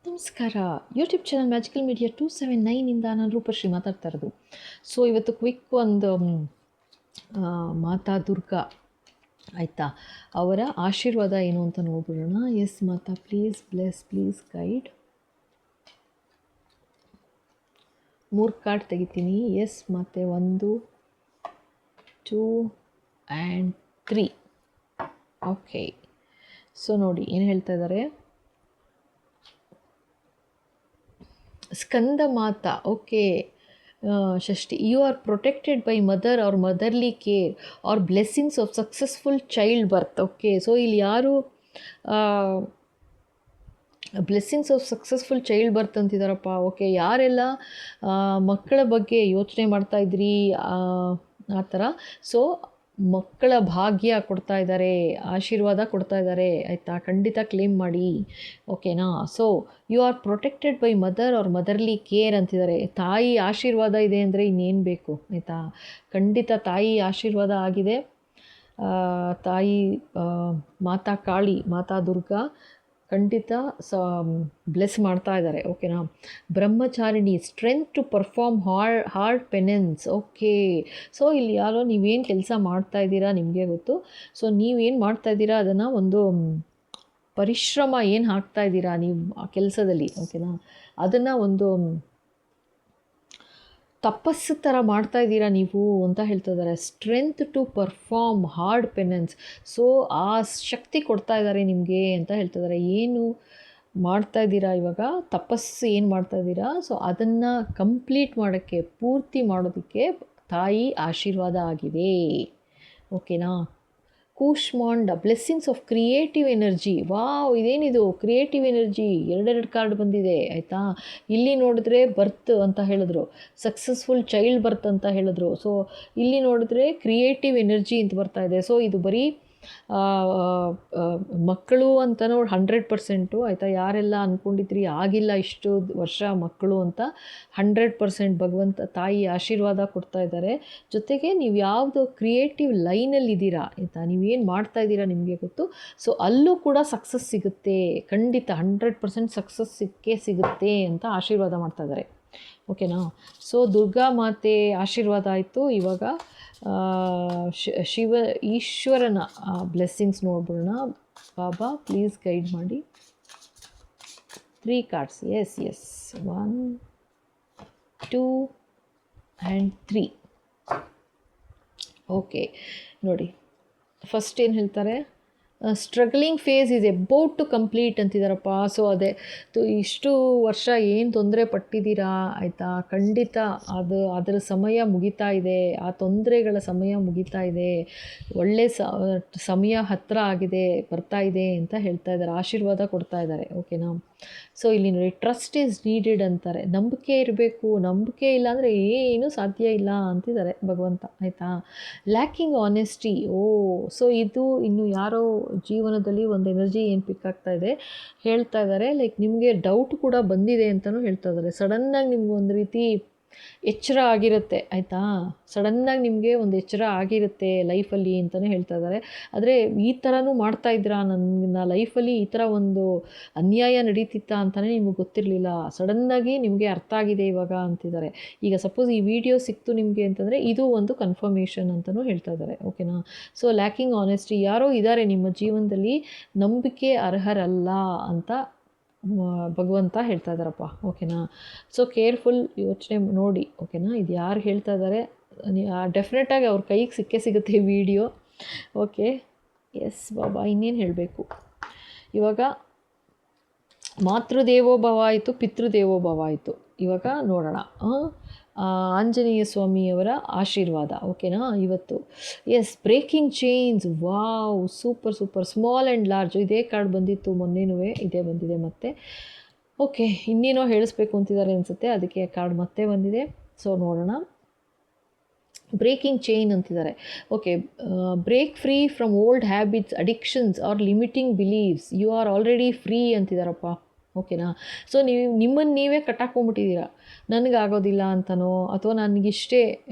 ನಮಸ್ಕಾರ. YouTube channel magical media 279 ನಾನು ರೂಪಶ್ರೀ ಮಾತಾಡ್ತಾ ಇರೋದು. ಸೊ ಇವತ್ತು ಕ್ವಿಕ್ ಒಂದು ಮಾತಾ ದುರ್ಗಾ ಆಯಿತಾ, ಅವರ ಆಶೀರ್ವಾದ ಏನು ಅಂತ ನೋಡ್ಬಿಡೋಣ. ಎಸ್ ಮಾತಾ, please bless, please guide. 3 card ತೆಗಿತೀನಿ. ಎಸ್ ಮತ್ತು 1, 2 ಆ್ಯಂಡ್ 3. ಓಕೆ, ಸೊ ನೋಡಿ ಏನು ಹೇಳ್ತಾ ಇದ್ದಾರೆ. Skanda Mata. Okay Shashthi, you are protected by mother or motherly care or blessings of successful child birth. Okay, so ಇಲ್ಲಿ ಯಾರು blessings of successful child birth ಅಂತಿದ್ದಾರಪ್ಪ. Okay, ಯಾರೆಲ್ಲ ಮಕ್ಕಳ ಬಗ್ಗೆ ಯೋಚನೆ ಮಾಡ್ತಾಯಿದ್ರಿ ಆ ಥರ, ಸೊ ಮಕ್ಕಳ ಭಾಗ್ಯ ಕೊಡ್ತಾ ಇದ್ದಾರೆ, ಆಶೀರ್ವಾದ ಕೊಡ್ತಾ ಇದ್ದಾರೆ ಆಯಿತಾ, ಖಂಡಿತ ಕ್ಲೇಮ್ ಮಾಡಿ. ಓಕೆನಾ. So you are protected by mother or motherly care ಅಂತಿದ್ದಾರೆ. ತಾಯಿ ಆಶೀರ್ವಾದ ಇದೆ ಅಂದರೆ ಇನ್ನೇನು ಬೇಕು ಆಯಿತಾ. ಖಂಡಿತ ತಾಯಿ ಆಶೀರ್ವಾದ ಆಗಿದೆ. ತಾಯಿ ಮಾತಾ ಕಾಳಿ, ಮಾತಾ ದುರ್ಗಾ ಖಂಡಿತ ಬ್ಲೆಸ್ ಮಾಡ್ತಾ ಇದ್ದಾರೆ. ಓಕೆನಾ. Brahmacharini, strength to perform hard penance. Okay, so ಇಲ್ಲಿ ಯಾರೋ ನೀವೇನು ಕೆಲಸ ಮಾಡ್ತಾಯಿದ್ದೀರಾ ನಿಮಗೆ ಗೊತ್ತು. ಸೊ ನೀವೇನು ಮಾಡ್ತಾಯಿದ್ದೀರಾ ಅದನ್ನು ಒಂದು ಪರಿಶ್ರಮ ಏನು ಹಾಕ್ತಾಯಿದ್ದೀರಾ ನೀವು ಆ ಕೆಲಸದಲ್ಲಿ, ಓಕೆನಾ, ಅದನ್ನು ಒಂದು ತಪಸ್ಸು ಥರ ಮಾಡ್ತಾಯಿದ್ದೀರಾ ನೀವು ಅಂತ ಹೇಳ್ತಾ ಇದ್ದಾರೆ. Strength to perform hard penance. So ಆ ಶಕ್ತಿ ಕೊಡ್ತಾ ಇದ್ದಾರೆ ನಿಮಗೆ ಅಂತ ಹೇಳ್ತಾ ಇದ್ದಾರೆ. ಏನು ಮಾಡ್ತಾಯಿದ್ದೀರಾ ಇವಾಗ, ತಪಸ್ಸು ಏನು ಮಾಡ್ತಾಯಿದ್ದೀರಾ, ಸೊ ಅದನ್ನು ಕಂಪ್ಲೀಟ್ ಮಾಡೋಕ್ಕೆ, ಪೂರ್ತಿ ಮಾಡೋದಕ್ಕೆ ತಾಯಿ ಆಶೀರ್ವಾದ ಆಗಿದೆ. ಓಕೆನಾ. Kushmanda, blessings of creative energy. Wow, ಇದೇನಿದು ಕ್ರಿಯೇಟಿವ್ ಎನರ್ಜಿ, 2 ಕಾರ್ಡ್ ಬಂದಿದೆ ಆಯಿತಾ. ಇಲ್ಲಿ ನೋಡಿದ್ರೆ ಬರ್ತ್ ಅಂತ ಹೇಳಿದ್ರು, ಸಕ್ಸಸ್ಫುಲ್ ಚೈಲ್ಡ್ ಬರ್ತ್ ಅಂತ ಹೇಳಿದ್ರು. ಸೊ ಇಲ್ಲಿ ನೋಡಿದ್ರೆ ಕ್ರಿಯೇಟಿವ್ ಎನರ್ಜಿ ಅಂತ ಬರ್ತಾ ಇದೆ. ಸೊ ಇದು ಬರೀ ಮಕ್ಕಳು ಅಂತ ನೋಡಿ 100% ಆಯಿತಾ. ಯಾರೆಲ್ಲ ಅಂದ್ಕೊಂಡಿದ್ರಿ ಆಗಿಲ್ಲ ಇಷ್ಟು ವರ್ಷ ಮಕ್ಕಳು ಅಂತ, 100% ಭಗವಂತ ತಾಯಿ ಆಶೀರ್ವಾದ ಕೊಡ್ತಾ ಇದ್ದಾರೆ. ಜೊತೆಗೆ ನೀವು ಯಾವುದು ಕ್ರಿಯೇಟಿವ್ ಲೈನಲ್ಲಿದ್ದೀರಾ ಆಯಿತಾ, ನೀವೇನು ಮಾಡ್ತಾಯಿದ್ದೀರಾ ನಿಮಗೆ ಗೊತ್ತು. ಸೊ ಅಲ್ಲೂ ಕೂಡ ಸಕ್ಸಸ್ ಸಿಗುತ್ತೆ, ಖಂಡಿತ 100% ಸಕ್ಸಸ್ ಸಿಗುತ್ತೆ ಅಂತ ಆಶೀರ್ವಾದ ಮಾಡ್ತಾ ಇದ್ದಾರೆ. ಓಕೆನಾ. ಸೊ ದುರ್ಗಾ ಮಾತೆ ಆಶೀರ್ವಾದ ಆಯಿತು. ಇವಾಗ ಈಶ್ವರನ ಬ್ಲೆಸ್ಸಿಂಗ್ಸ್ ನೋಡ್ಬಿಡೋಣ. ಬಾಬಾ ಪ್ಲೀಸ್ ಗೈಡ್ ಮಾಡಿ. 3 ಕಾರ್ಡ್ಸ್. Yes 1, 2 and 3. ಓಕೆ ನೋಡಿ, ಫಸ್ಟ್ ಏನು ಹೇಳ್ತಾರೆ, struggling phase is about to complete ಅಂತಿದ್ದಾರಪ್ಪ. ಸೊ ಅದೇ ಇಷ್ಟು ವರ್ಷ ಏನು ತೊಂದರೆ ಪಟ್ಟಿದ್ದೀರಾ ಆಯಿತಾ, ಖಂಡಿತ ಅದರ ಸಮಯ ಮುಗಿತಾ ಇದೆ, ಆ ತೊಂದರೆಗಳ ಸಮಯ ಮುಗಿತಾ ಇದೆ, ಒಳ್ಳೆ ಸಮಯ ಹತ್ತಿರ ಆಗಿದೆ, ಬರ್ತಾ ಇದೆ ಅಂತ ಹೇಳ್ತಾ ಇದ್ದಾರೆ, ಆಶೀರ್ವಾದ ಕೊಡ್ತಾ ಇದ್ದಾರೆ. ಓಕೆನಾ. ಸೊ ಇಲ್ಲಿ ನೋಡಿ, ಟ್ರಸ್ಟ್ ಈಸ್ ನೀಡೆಡ್ ಅಂತಾರೆ. ನಂಬಿಕೆ ಇರಬೇಕು, ನಂಬಿಕೆ ಇಲ್ಲ ಅಂದರೆ ಏನೂ ಸಾಧ್ಯ ಇಲ್ಲ ಅಂತಿದ್ದಾರೆ ಭಗವಂತ ಆಯಿತಾ. Lacking honesty. ಸೊ ಇದು ಇನ್ನು ಯಾರೋ ಜೀವನದಲ್ಲಿ ಒಂದು ಎನರ್ಜಿ ಏನು ಪಿಕ್ ಆಗ್ತಾ ಇದೆ ಹೇಳ್ತಾ ಇದ್ದಾರೆ. ಲೈಕ್ ನಿಮಗೆ ಡೌಟ್ ಕೂಡ ಬಂದಿದೆ ಅಂತಲೂ ಹೇಳ್ತಾ ಇದ್ದಾರೆ. ಸಡನ್ನಾಗಿ ನಿಮ್ಗೆ ಒಂದು ರೀತಿ ಎಚ್ಚರ ಆಗಿರುತ್ತೆ ಆಯಿತಾ. ಸಡನ್ನಾಗಿ ನಿಮಗೆ ಒಂದು ಎಚ್ಚರ ಆಗಿರುತ್ತೆ ಲೈಫಲ್ಲಿ ಅಂತಲೇ ಹೇಳ್ತಾ ಇದ್ದಾರೆ. ಆದರೆ ಈ ಥರನೂ ಮಾಡ್ತಾಯಿದ್ರಾ, ನನ್ನ ಲೈಫಲ್ಲಿ ಈ ಥರ ಒಂದು ಅನ್ಯಾಯ ನಡೀತಿತ್ತಾ ಅಂತಲೇ ನಿಮಗೆ ಗೊತ್ತಿರಲಿಲ್ಲ, ಸಡನ್ನಾಗಿ ನಿಮಗೆ ಅರ್ಥ ಆಗಿದೆ ಇವಾಗ ಅಂತಿದ್ದಾರೆ. ಈಗ ಸಪೋಸ್ ಈ ವಿಡಿಯೋ ಸಿಕ್ತು ನಿಮಗೆ ಅಂತಂದರೆ ಇದು ಒಂದು ಕನ್ಫರ್ಮೇಷನ್ ಅಂತಲೂ ಹೇಳ್ತಾ ಇದ್ದಾರೆ. ಓಕೆನಾ. ಸೊ ಲ್ಯಾಕಿಂಗ್ ಆನೆಸ್ಟಿ, ಯಾರೋ ಇದ್ದಾರೆ ನಿಮ್ಮ ಜೀವನದಲ್ಲಿ ನಂಬಿಕೆ ಅರ್ಹರಲ್ಲ ಅಂತ ಭಗವಂತ ಹೇಳ್ತಾ ಇದ್ದಾರಪ್ಪ. ಓಕೆನಾ. ಸೊ ಕೇರ್ಫುಲ್ ಯೋಚನೆ ನೋಡಿ. ಓಕೆನಾ. ಇದು ಯಾರು ಹೇಳ್ತಾ ಇದ್ದಾರೆ, ಡೆಫಿನೆಟಾಗಿ ಅವ್ರ ಕೈಗೆ ಸಿಗುತ್ತೆ ಈ ವಿಡಿಯೋ. ಓಕೆ. ಎಸ್ ಬಾಬಾ, ಇನ್ನೇನು ಹೇಳಬೇಕು ಇವಾಗ. ಮಾತೃದೇವೋಭವ ಆಯಿತು, ಪಿತೃದೇವೋಭವ ಆಯಿತು. ಇವಾಗ ನೋಡೋಣ ಆಂಜನೇಯ ಸ್ವಾಮಿಯವರ ಆಶೀರ್ವಾದ. ಓಕೆನಾ. ಇವತ್ತು yes, breaking chains. Wow, super. Small and large, ಇದೇ ಕಾರ್ಡ್ ಬಂದಿತ್ತು ಮೊನ್ನೆನೂ, ಇದೇ ಬಂದಿದೆ ಮತ್ತೆ. ಓಕೆ, ಇನ್ನೇನೋ ಹೇಳಿಸ್ಬೇಕು ಅಂತಿದ್ದಾರೆ ಅನಿಸುತ್ತೆ, ಅದಕ್ಕೆ ಕಾರ್ಡ್ ಮತ್ತೆ ಬಂದಿದೆ. ಸೊ ನೋಡೋಣ. ಬ್ರೇಕಿಂಗ್ ಚೈನ್ ಅಂತಿದ್ದಾರೆ. Okay, break free from old habits, addictions or limiting beliefs. You are already free ಅಂತಿದ್ದಾರಪ್ಪ. ಓಕೆನಾ. ಸೊ ನಿಮ್ಮನ್ನು ನೀವೇ ಕಟ್ಟಾಕೊಂಡ್ಬಿಟ್ಟಿದ್ದೀರಾ, ನನಗಾಗೋದಿಲ್ಲ ಅಂತನೋ ಅಥವಾ ನನಗಿಷ್ಟೇ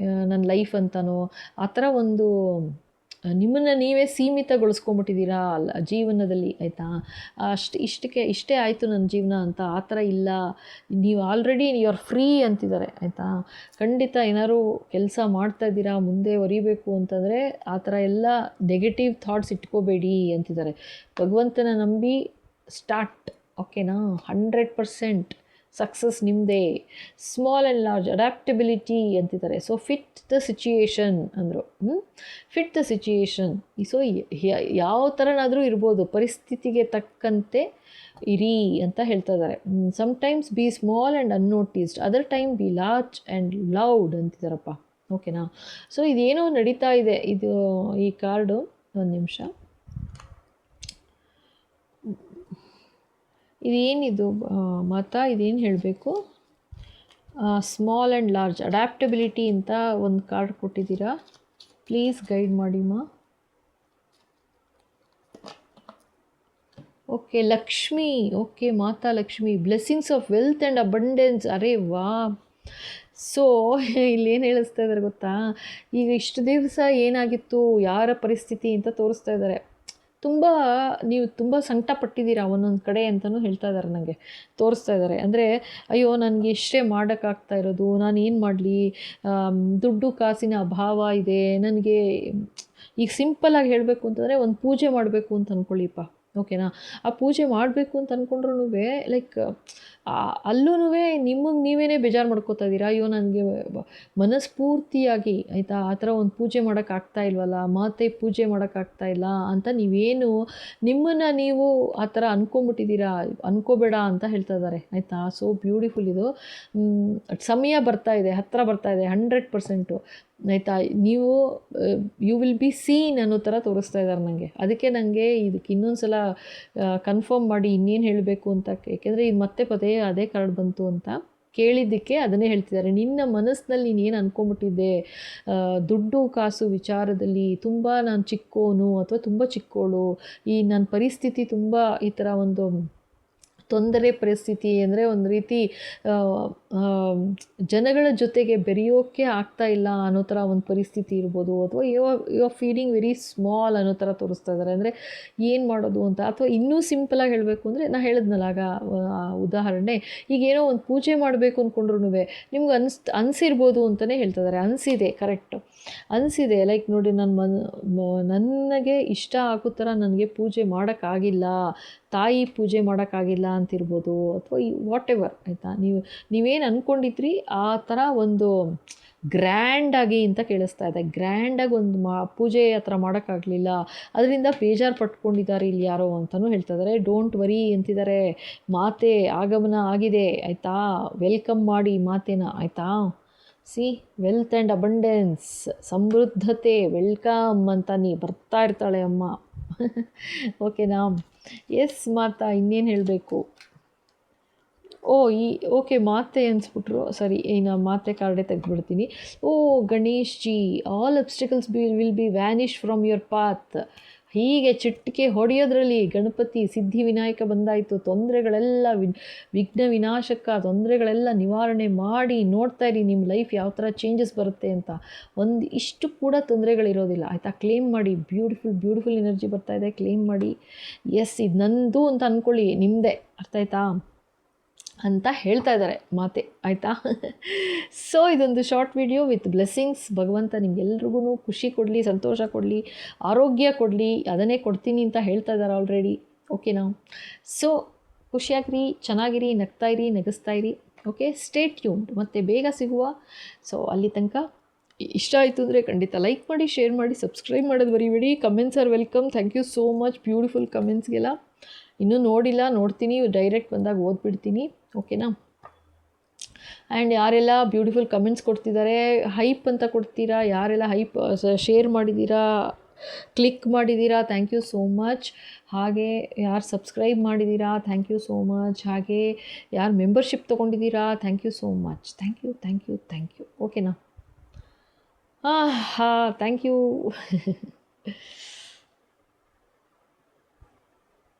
ನನ್ನ ಲೈಫ್ ಅಂತನೋ, ಆ ಥರ ಒಂದು ನಿಮ್ಮನ್ನು ನೀವೇ ಸೀಮಿತಗೊಳಿಸ್ಕೊಂಬಿಟ್ಟಿದ್ದೀರಾ ಅಲ್ಲ ಜೀವನದಲ್ಲಿ, ಆಯಿತಾ? ಇಷ್ಟೇ ಆಯಿತು ನನ್ನ ಜೀವನ ಅಂತ ಆ ಥರ ಇಲ್ಲ. ನೀವು ಆಲ್ರೆಡಿ ಯು ಆರ್ ಫ್ರೀ ಅಂತಿದ್ದಾರೆ, ಆಯಿತಾ? ಖಂಡಿತ ಏನಾದ್ರು ಕೆಲಸ ಮಾಡ್ತಾಯಿದ್ದೀರಾ, ಮುಂದೆ ಒರಿಬೇಕು ಅಂತಂದರೆ ಆ ಥರ ಎಲ್ಲ ನೆಗೆಟಿವ್ ಥಾಟ್ಸ್ ಇಟ್ಕೋಬೇಡಿ ಅಂತಿದ್ದಾರೆ. ಭಗವಂತನ ನಂಬಿ ಸ್ಟಾರ್ಟ್, ಓಕೆನಾ? 100% ಸಕ್ಸಸ್ ನಿಮ್ಮದೇ. ಸ್ಮಾಲ್ ಆ್ಯಂಡ್ ಲಾರ್ಜ್ ಅಡ್ಯಾಪ್ಟಬಿಲಿಟಿ ಅಂತಿದ್ದಾರೆ. ಸೊ ಫಿಟ್ ದ ಸಿಚುಯೇಷನ್ ಅಂದರು. Fit the situation. ಸೊ ಯಾವ ಥರನಾದರೂ ಇರ್ಬೋದು, ಪರಿಸ್ಥಿತಿಗೆ ತಕ್ಕಂತೆ ಇರಿ ಅಂತ ಹೇಳ್ತಾ ಇದ್ದಾರೆ. Sometimes be small and unnoticed, other time be large and loud ಅಂತಿದ್ದಾರಪ್ಪ, ಓಕೆನಾ? ಸೊ ಇದೇನೋ ನಡೀತಾ ಇದೆ. ಇದು ಈ ಕಾರ್ಡು, ಒಂದು ನಿಮಿಷ, ಇದೇನಿದು ಇದೇನು ಹೇಳಬೇಕು? ಸ್ಮಾಲ್ ಆ್ಯಂಡ್ ಲಾರ್ಜ್ ಅಡ್ಯಾಪ್ಟಬಿಲಿಟಿ ಅಂತ ಒಂದು ಕಾರ್ಡ್ ಕೊಟ್ಟಿದ್ದೀರಾ, ಪ್ಲೀಸ್ ಗೈಡ್ ಮಾಡಿಮ್ಮ. Okay, Lakshmi. Okay, Mata Lakshmi, blessings of wealth and abundance. ಅರೇ ವಾ! ಸೊ ಇಲ್ಲೇನು ಹೇಳಿಸ್ತಾ ಇದ್ದಾರೆ ಗೊತ್ತಾ? ಈಗ ಇಷ್ಟು ದಿವಸ ಏನಾಗಿತ್ತು, ಯಾರ ಪರಿಸ್ಥಿತಿ ಅಂತ ತೋರಿಸ್ತಾ ಇದ್ದಾರೆ. ನೀವು ತುಂಬ ಸಂಕಟ ಪಟ್ಟಿದ್ದೀರಾ ಒಂದೊಂದು ಕಡೆ ಅಂತಲೂ ಹೇಳ್ತಾ ಇದ್ದಾರೆ, ನನಗೆ ತೋರಿಸ್ತಾ ಇದ್ದಾರೆ. ಅಂದರೆ ಅಯ್ಯೋ ನನಗೆ ಇಷ್ಟೇ ಮಾಡೋಕ್ಕಾಗ್ತಾ ಇರೋದು, ನಾನು ಏನು ಮಾಡಲಿ, ದುಡ್ಡು ಕಾಸಿನ ಅಭಾವ ಇದೆ ನನಗೆ. ಈಗ ಸಿಂಪಲ್ಲಾಗಿ ಹೇಳಬೇಕು ಅಂತಂದರೆ ಒಂದು ಪೂಜೆ ಮಾಡಬೇಕು ಅಂತ ಅಂದ್ಕೊಳ್ಳಿಪ್ಪ, ಓಕೆನಾ? ಆ ಪೂಜೆ ಮಾಡಬೇಕು ಅಂತ ಅಂದ್ಕೊಂಡ್ರೂ ಲೈಕ್ ಅಲ್ಲೂ ನಿಮಗೆ ನೀವೇ ಬೇಜಾರು ಮಾಡ್ಕೋತಾ ಇದ್ದೀರಾ. ಅಯ್ಯೋ ನನಗೆ ಮನಸ್ಫೂರ್ತಿಯಾಗಿ, ಆಯಿತಾ, ಆ ಥರ ಒಂದು ಪೂಜೆ ಮಾಡೋಕ್ಕಾಗ್ತಾ ಇಲ್ವಲ್ಲ, ಮಾತೆ ಪೂಜೆ ಮಾಡೋಕ್ಕಾಗ್ತಾ ಇಲ್ಲ ಅಂತ ನೀವೇನು ನಿಮ್ಮನ್ನು ನೀವು ಆ ಥರ ಅಂದ್ಕೊಂಬಿಟ್ಟಿದ್ದೀರಾ. ಅಂದ್ಕೋಬೇಡ ಅಂತ ಹೇಳ್ತಾ ಇದ್ದಾರೆ, ಆಯಿತಾ? So beautiful. ಇದು ಸಮಯ ಬರ್ತಾ ಇದೆ, ಹತ್ತಿರ ಬರ್ತಾ ಇದೆ 100%, ಆಯಿತಾ? ನೀವು ಯು ವಿಲ್ ಬಿ ಸೀನ್ ಅನ್ನೋ ಥರ ತೋರಿಸ್ತಾ ಇದ್ದಾರೆ ನನಗೆ. ಅದಕ್ಕೆ ನನಗೆ ಇದಕ್ಕೆ ಇನ್ನೊಂದು ಸಲ ಕನ್ಫರ್ಮ್ ಮಾಡಿ ಇನ್ನೇನು ಹೇಳಬೇಕು ಅಂತ, ಏಕೆಂದರೆ ಇದು ಮತ್ತೆ ಪದೇ ಅದೇ ಕಾರ್ಡ್ ಬಂತು ಅಂತ ಕೇಳಿದ್ದಕ್ಕೆ ಅದನ್ನೇ ಹೇಳ್ತಿದ್ದಾರೆ. ನಿನ್ನ ಮನಸ್ಸಿನಲ್ಲಿ ನೀನೇನು ಅಂದ್ಕೊಂಬಿಟ್ಟಿದ್ದೆ, ದುಡ್ಡು ಕಾಸು ವಿಚಾರದಲ್ಲಿ ತುಂಬ ನಾನು ಚಿಕ್ಕೋನು ಅಥವಾ ತುಂಬ ಚಿಕ್ಕೋಳು, ಈ ನನ್ನ ಪರಿಸ್ಥಿತಿ ತುಂಬ ಈ ಥರ ಒಂದು ತೊಂದರೆ ಪರಿಸ್ಥಿತಿ, ಅಂದರೆ ಒಂದು ರೀತಿ ಜನಗಳ ಜೊತೆಗೆ ಬೆರೆಯೋಕ್ಕೆ ಆಗ್ತಾ ಇಲ್ಲ ಅನ್ನೋ ಥರ ಒಂದು ಪರಿಸ್ಥಿತಿ ಇರ್ಬೋದು, ಅಥವಾ you are feeling very small ಅನ್ನೋ ಥರ ತೋರಿಸ್ತಾ ಇದ್ದಾರೆ. ಅಂದರೆ ಏನು ಮಾಡೋದು ಅಂತ. ಅಥವಾ ಇನ್ನೂ ಸಿಂಪಲಾಗಿ ಹೇಳಬೇಕು ಅಂದರೆ, ನಾನು ಹೇಳಿದ್ನಲ್ಲ ಆಗ ಉದಾಹರಣೆ, ಈಗೇನೋ ಒಂದು ಪೂಜೆ ಮಾಡಬೇಕು ಅಂದ್ಕೊಂಡ್ರು ನಿಮ್ಗೆ ಅನಿಸಿರ್ಬೋದು ಅಂತಲೇ ಹೇಳ್ತಾ ಇದ್ದಾರೆ. ಅನಿಸಿದೆ, ಕರೆಕ್ಟು, ಅನಿಸಿದೆ. ಲೈಕ್ ನೋಡಿ, ನನಗೆ ಇಷ್ಟ ಆಗೋ ಥರ ನನಗೆ ಪೂಜೆ ಮಾಡೋಕ್ಕಾಗಿಲ್ಲ, ತಾಯಿ ಪೂಜೆ ಮಾಡೋಕ್ಕಾಗಿಲ್ಲ ಅಂತಿರ್ಬೋದು, ಅಥವಾ ವಾಟ್ ಎವರ್, ಆಯಿತಾ? ನೀವೇನು ಅಂದ್ಕೊಂಡಿದ್ರಿ ಆ ಥರ ಒಂದು ಗ್ರ್ಯಾಂಡಾಗಿ ಅಂತ ಕೇಳಿಸ್ತಾ ಇದೆ. ಗ್ರ್ಯಾಂಡಾಗಿ ಒಂದು ಪೂಜೆ ಆ ಥರ ಮಾಡೋಕ್ಕಾಗಲಿಲ್ಲ, ಅದರಿಂದ ಬೇಜಾರು ಪಟ್ಕೊಂಡಿದ್ದಾರೆ ಇಲ್ಲಿ ಯಾರೋ ಅಂತಲೂ ಹೇಳ್ತಾ ಇದ್ದಾರೆ. ಡೋಂಟ್ ವರಿ ಅಂತಿದ್ದಾರೆ. ಮಾತೆ ಆಗಮನ ಆಗಿದೆ, ಆಯಿತಾ? ವೆಲ್ಕಮ್ ಮಾಡಿ ಮಾತೆನ, ಆಯಿತಾ? ಸಿ, ವೆಲ್ತ್ ಆ್ಯಂಡ್ ಅಬಂಡೆನ್ಸ್, ಸಮೃದ್ಧತೆ, ವೆಲ್ಕಮ್ ಅಂತ ಬರ್ತಾ ಇರ್ತಾಳೆ ಅಮ್ಮ. ಓಕೆನಾ? ಎಸ್ ಮಾತಾ, ಇನ್ನೇನು ಹೇಳಬೇಕು? ಓಕೆ, ಮಾತೆ ಅನ್ಸ್ಬಿಟ್ರು. ಸರಿ, ಇನ್ನು ಮಾತೆ ಕಾರ್ಡೇ ತೆಗೆದುಬಿಡ್ತೀನಿ. Ganesh ji, all obstacles will be vanish from your path. ಹೀಗೆ ಚಿಟಿಕೆ ಹೊಡೆಯೋದ್ರಲ್ಲಿ ಗಣಪತಿ ಸಿದ್ಧಿ ವಿನಾಯಕ ಬಂದಾಯಿತು. ತೊಂದರೆಗಳೆಲ್ಲ ವಿಘ್ನ ವಿನಾಶಕ, ತೊಂದರೆಗಳೆಲ್ಲ ನಿವಾರಣೆ ಮಾಡಿ ನೋಡ್ತಾ ಇರಿ ನಿಮ್ಮ ಲೈಫ್ ಯಾವ ಥರ ಚೇಂಜಸ್ ಬರುತ್ತೆ ಅಂತ. ಇಷ್ಟು ಕೂಡ ತೊಂದರೆಗಳಿರೋದಿಲ್ಲ, ಆಯಿತಾ? ಕ್ಲೇಮ್ ಮಾಡಿ. ಬ್ಯೂಟಿಫುಲ್ ಎನರ್ಜಿ ಬರ್ತಾ ಇದೆ, ಕ್ಲೇಮ್ ಮಾಡಿ. ಎಸ್, ಇದು ನಂದು ಅಂತ ಅಂದ್ಕೊಳ್ಳಿ, ನಿಮ್ಮದೇ, ಅರ್ಥ ಆಯ್ತಾ ಅಂತ ಹೇಳ್ತಾ ಇದ್ದಾರೆ ಮಾತೆ, ಆಯಿತಾ? ಸೊ ಇದೊಂದು ಶಾರ್ಟ್ ವಿಡಿಯೋ ವಿತ್ ಬ್ಲೆಸ್ಸಿಂಗ್ಸ್. ಭಗವಂತ ನಿಮಗೆಲ್ರಿಗೂ ಖುಷಿ ಕೊಡಲಿ, ಸಂತೋಷ ಕೊಡಲಿ, ಆರೋಗ್ಯ ಕೊಡಲಿ, ಅದನ್ನೇ ಕೊಡ್ತೀನಿ ಅಂತ ಹೇಳ್ತಾ ಇದ್ದಾರೆ ಆಲ್ರೆಡಿ, ಓಕೆನಾ? ಸೊ ಖುಷಿಯಾಗಿರಿ, ಚೆನ್ನಾಗಿರಿ, ನಗ್ತಾಯಿರಿ, ನಗಿಸ್ತಾಯಿರಿ, ಓಕೆ? Stay tuned. ಮತ್ತೆ ಬೇಗ ಸಿಗುವ. ಸೊ ಅಲ್ಲಿ ತನಕ ಇಷ್ಟ ಆಯಿತು ಅಂದರೆ ಖಂಡಿತ ಲೈಕ್ ಮಾಡಿ, ಶೇರ್ ಮಾಡಿ, ಸಬ್ಸ್ಕ್ರೈಬ್ ಮಾಡೋದು ಮರಿಬೇಡಿ. Comments are welcome. Thank you so much beautiful ಕಮೆಂಟ್ಸ್ಗೆಲ್ಲ. ಇನ್ನೂ ನೋಡಿಲ್ಲ, ನೋಡ್ತೀನಿ, ಡೈರೆಕ್ಟ್ ಬಂದಾಗ ಓದ್ಬಿಡ್ತೀನಿ, ಓಕೆನಾ? ಆ್ಯಂಡ್ ಯಾರೆಲ್ಲ ಬ್ಯೂಟಿಫುಲ್ ಕಮೆಂಟ್ಸ್ ಕೊಡ್ತಿದ್ದಾರೆ, ಹೈಪ್ ಅಂತ ಕೊಡ್ತೀರಾ, ಯಾರೆಲ್ಲ ಹೈಪ್ ಶೇರ್ ಮಾಡಿದ್ದೀರಾ, ಕ್ಲಿಕ್ ಮಾಡಿದ್ದೀರಾ, ಥ್ಯಾಂಕ್ ಯು ಸೋ ಮಚ್. ಹಾಗೆ ಯಾರು ಸಬ್ಸ್ಕ್ರೈಬ್ ಮಾಡಿದ್ದೀರಾ, ಥ್ಯಾಂಕ್ ಯು ಸೋ ಮಚ್. ಹಾಗೆ ಯಾರು ಮೆಂಬರ್ಶಿಪ್ ತೊಗೊಂಡಿದ್ದೀರಾ, thank you so much. Thank you, ಓಕೆನಾ? Thank you.